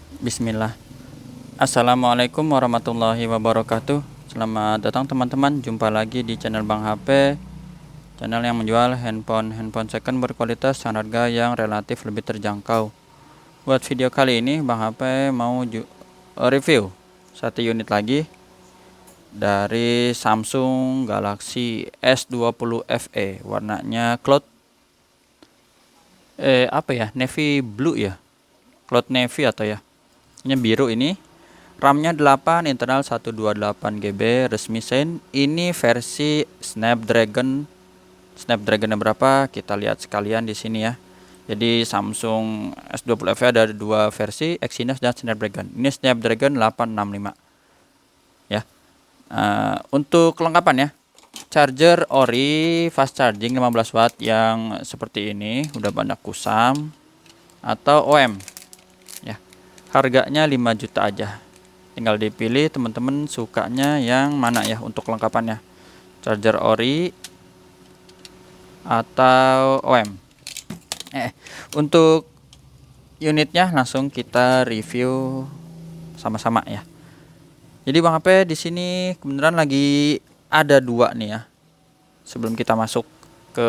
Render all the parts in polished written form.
Bismillah. Assalamualaikum warahmatullahi wabarakatuh. Selamat datang teman-teman. Jumpa lagi di channel Bang HP, channel yang menjual handphone second berkualitas dan harga yang relatif lebih terjangkau. Buat video kali ini Bang HP mau review satu unit lagi dari Samsung Galaxy S20 FE. Warnanya cloud navy blue ya, cloud navy atau ya, ini biru. Ini RAM-nya 8, internal 128 GB, resmi Zen. Ini versi Snapdragon berapa? Kita lihat sekalian di sini ya. Jadi Samsung S20 FE ada dua versi, Exynos dan Snapdragon. Ini Snapdragon 865 ya. Untuk kelengkapan ya, charger ori fast charging 15 watt yang seperti ini, udah banyak kusam, atau OM ya. Harganya 5 juta aja. Tinggal dipilih teman-teman sukanya yang mana ya untuk kelengkapannya, charger ori atau OM. Untuk unitnya langsung kita review sama-sama ya. Jadi Bang HP di sini kebenaran lagi ada dua nih ya. Sebelum kita masuk ke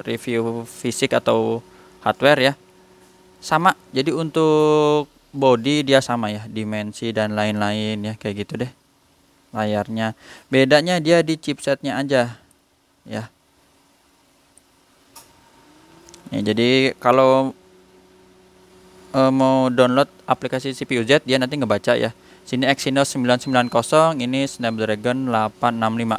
review fisik atau hardware ya. Sama. Jadi untuk body dia sama ya, dimensi dan lain-lain ya, kayak gitu deh. Layarnya bedanya dia di chipsetnya aja ya. Nih, jadi kalau mau download aplikasi CPU Z dia nanti ngebaca ya. Sini Exynos 990, ini Snapdragon 865.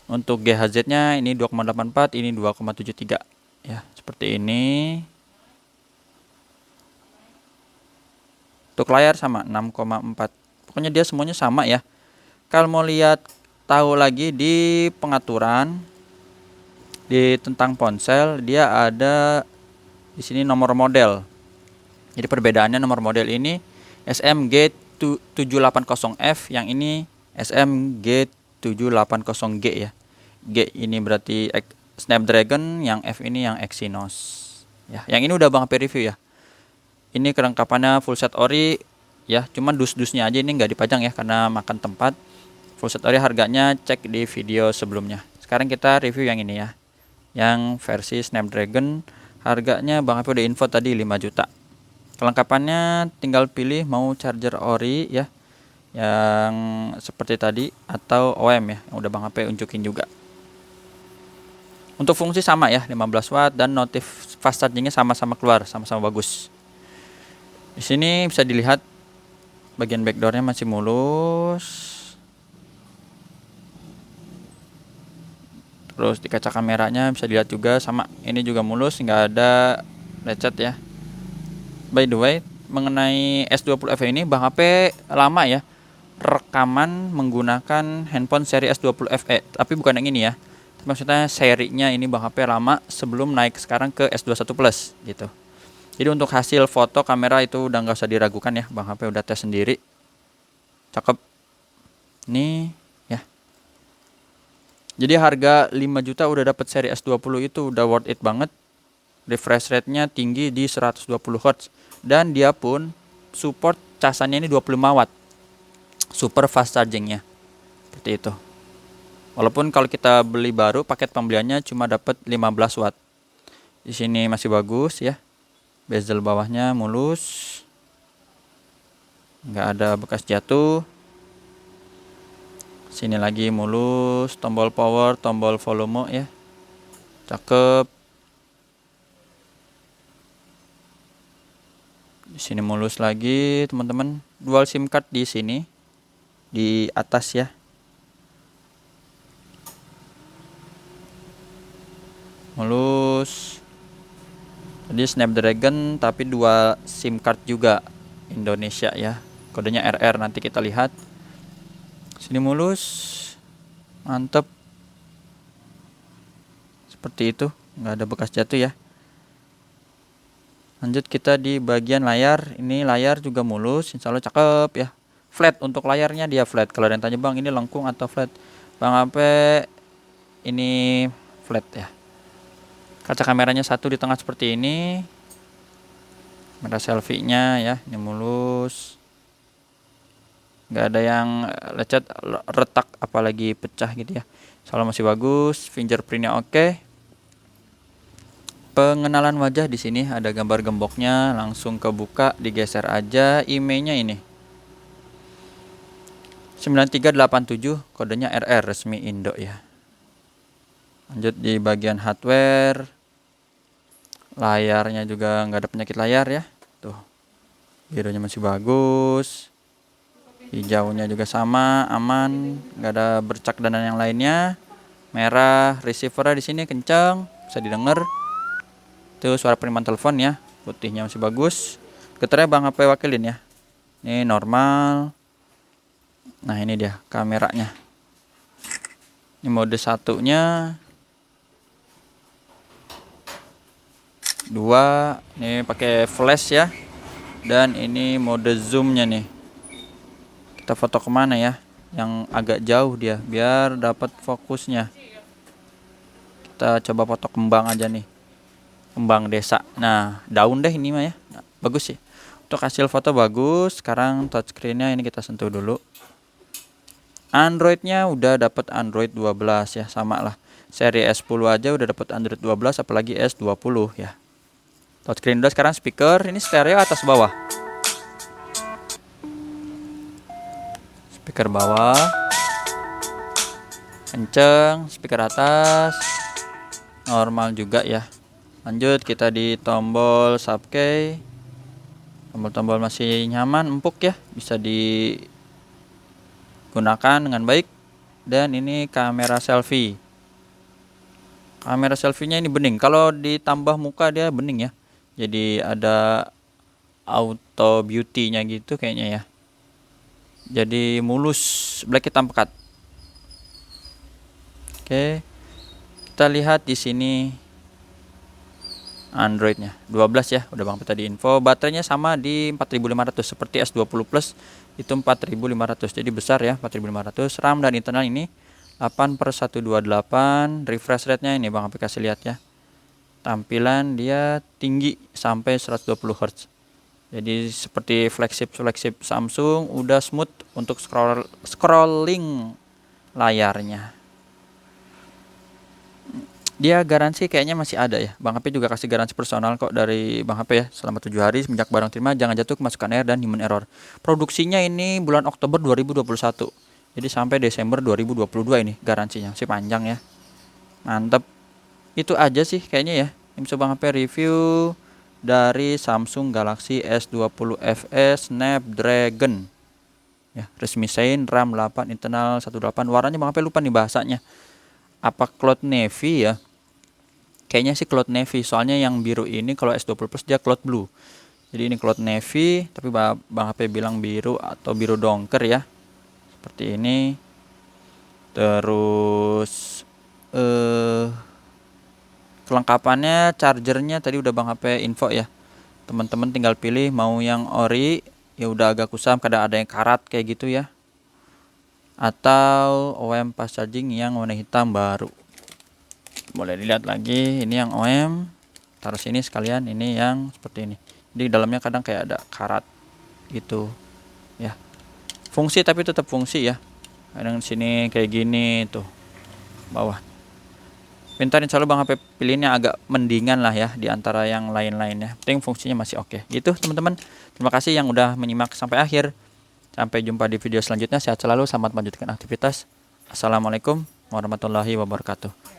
Untuk GHz-nya ini 2,84, ini 2,73 ya, seperti ini. Untuk layar sama 6,4. Pokoknya dia semuanya sama ya. Kalau mau lihat tahu lagi di pengaturan di tentang ponsel, dia ada di sini nomor model. Jadi perbedaannya nomor model ini SMG780F, yang ini SMG780G ya. G ini berarti Snapdragon, yang F ini yang Exynos ya. Yang ini udah Bang HP review ya. Ini kelengkapannya full set ori ya, cuman dus-dusnya aja ini nggak dipajang ya karena makan tempat. Full set ori harganya cek di video sebelumnya. Sekarang kita review yang ini ya, yang versi Snapdragon. Harganya Bang HP udah info tadi 5 juta. Kelengkapannya tinggal pilih mau charger ori ya, yang seperti tadi, atau OM ya, yang udah Bang HP unjukin juga. Untuk fungsi sama ya, 15 watt, dan notif fast chargingnya sama-sama keluar, sama-sama bagus. Di sini bisa dilihat bagian backdoornya masih mulus. Terus di kaca kameranya bisa dilihat juga sama, ini juga mulus, nggak ada lecet ya. By the way, mengenai S20 FE ini Bang HP lama ya rekaman menggunakan handphone seri S20 FE, tapi bukan yang ini ya. Maksudnya serinya ini Bang HP lama sebelum naik sekarang ke S21 Plus gitu. Jadi untuk hasil foto kamera itu udah nggak usah diragukan ya, Bang HP udah tes sendiri. Cakep. Nih ya. Jadi harga 5 juta udah dapat seri S20 itu udah worth it banget. Refresh rate-nya tinggi di 120 Hz, dan dia pun support casannya ini 25 watt. Super fast chargingnya. Seperti itu. Walaupun kalau kita beli baru paket pembeliannya cuma dapat 15 watt. Di sini masih bagus ya. Bezel bawahnya mulus, nggak ada bekas jatuh. Sini lagi mulus, tombol power, tombol volume ya, cakep. Di sini mulus lagi teman-teman. Dual SIM card di sini di atas ya. Mulus. Jadi Snapdragon tapi dua SIM card juga, Indonesia ya. Kodenya RR, nanti kita lihat. Sini mulus. Mantep. Seperti itu, nggak ada bekas jatuh ya. Lanjut kita di bagian layar. Ini layar juga mulus, insya Allah cakep ya. Flat, untuk layarnya dia flat. Kalau ada yang tanya Bang ini lengkung atau flat, Bang HP ini flat ya. Kaca kameranya satu di tengah seperti ini. Kamera selfie-nya ya, ini mulus. Nggak ada yang lecet, retak, apalagi pecah gitu ya. Soalnya masih bagus, fingerprintnya oke. Pengenalan wajah di sini ada gambar gemboknya, langsung kebuka, digeser aja. IMEI-nya ini 9387, kodenya RR, resmi Indo ya. Lanjut di bagian hardware, layarnya juga nggak ada penyakit layar ya. Tuh, birunya masih bagus, hijaunya juga sama, aman, nggak ada bercak dan yang lainnya. Merah, receiver di sini kencang, bisa didengar. Itu suara penerimaan telepon ya, putihnya masih bagus. Getarnya Bang HP wakilin ya. Ini normal. Nah ini dia kameranya. Ini mode satunya 2, ini pakai flash ya. Dan ini mode zoomnya nih. Kita foto kemana ya? Yang agak jauh dia, biar dapat fokusnya. Kita coba foto kembang aja nih. Kembang desa. Nah, daun deh ini mah ya. Nah, bagus sih. Untuk hasil foto bagus. Sekarang touchscreen-nya ini kita sentuh dulu. Android-nya udah dapat Android 12 ya, sama lah. Seri S10 aja udah dapat Android 12, apalagi S20 ya. Touchscreen udah, sekarang speaker, ini stereo atas bawah. Speaker bawah. Kenceng, speaker atas. Normal juga ya. Lanjut kita di tombol subkey. Tombol-tombol masih nyaman, empuk ya, bisa digunakan dengan baik. Dan ini kamera selfie. Kamera selfie-nya ini bening. Kalau ditambah muka dia bening ya. Jadi ada auto beauty-nya gitu kayaknya ya. Jadi mulus, black hitam pekat. Oke. Kita lihat di sini Android-nya 12 ya, udah Bang tadi info. Baterainya sama di 4500 seperti S20 Plus, itu 4500, jadi besar ya, 4500. RAM dan internal ini 8/128. Refresh rate-nya ini Bang kasih lihat ya. Tampilan dia tinggi sampai 120 Hz. Jadi seperti flagship Samsung, udah smooth untuk scrolling layarnya. Dia garansi kayaknya masih ada ya. Bang HP juga kasih garansi personal kok dari Bang HP ya. Selama 7 hari semenjak barang terima, jangan jatuh kemasukan air dan human error. Produksinya ini bulan Oktober 2021. Jadi sampai Desember 2022 ini garansinya. Masih panjang ya. Mantep. Itu aja sih kayaknya ya. Ini bisa Bang HP review dari Samsung Galaxy S20 FE Snapdragon. Ya, resmi Sein, RAM 8, internal 18. Warnanya Bang HP lupa nih bahasanya. Apa Cloud Navy ya? Kayaknya sih Cloud Navy, soalnya yang biru ini kalau S20 Plus dia Cloud Blue. Jadi ini Cloud Navy, tapi Bang HP bilang biru atau biru dongker ya. Seperti ini. Terus kelengkapannya, chargernya tadi udah Bang HP info ya. Teman-teman tinggal pilih mau yang ori, ya udah agak kusam, kadang ada yang karat kayak gitu ya. Atau OEM fast charging yang warna hitam baru. Boleh dilihat lagi, ini yang OEM, taruh sini sekalian, ini yang seperti ini. Di dalamnya kadang kayak ada karat gitu ya. Fungsi tapi tetap fungsi ya. Kadang di sini kayak gini tuh bawah. Pintar, insya Allah Bang HP pilihnya agak mendingan lah ya di antara yang lain-lainnya. Penting fungsinya masih oke. Gitu teman-teman. Terima kasih yang udah menyimak sampai akhir. Sampai jumpa di video selanjutnya. Sehat selalu, selamat melanjutkan aktivitas. Assalamualaikum warahmatullahi wabarakatuh.